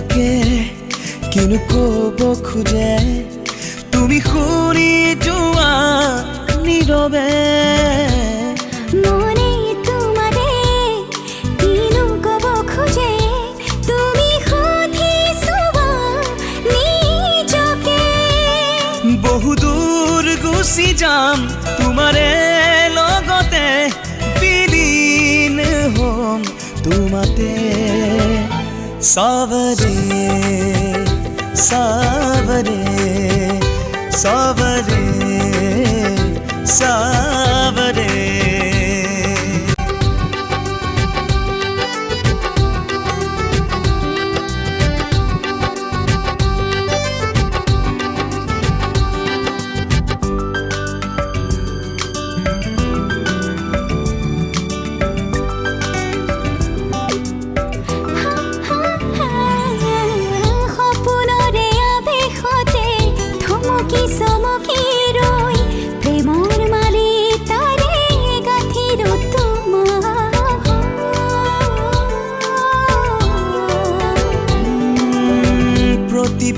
তোমাকে কিনো কব খোজে তুমি শুনি যোৱা নীৰৱে মনে তোমাৰে কিনো কব খোজে তুমি সুধি চোৱা নিজকে বহু দূৰ গুচি যাম তোমাৰে লগতে বিলীন হ'ম তোমাতে सावरे सावरे सावरे सावरे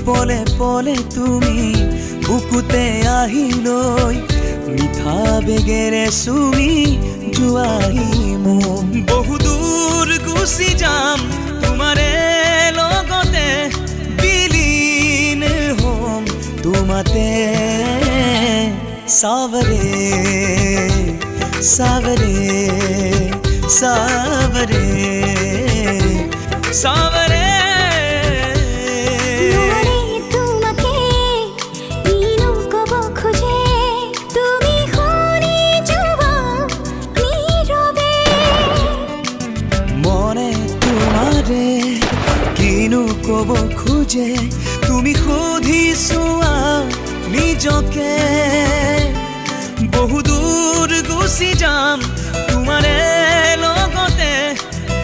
পলে পলে তুমি বুকুতে আহিলৈ মিঠা বেগেৰে চুমি যোৱাহি মোক বহু দূৰ গুচি যাম তোমাৰে লগতে বিলীন হ'ম তোমাতে सावरे सावरे सावरे सावरे কিনো কব খোজে তুমি সুধি চোৱা নিজকে বহু দূৰ গুচি যাম তোমাৰে লগতে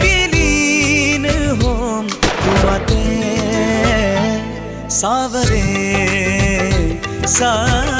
বিলীন হ'ম তোমাতে सावरे सावरे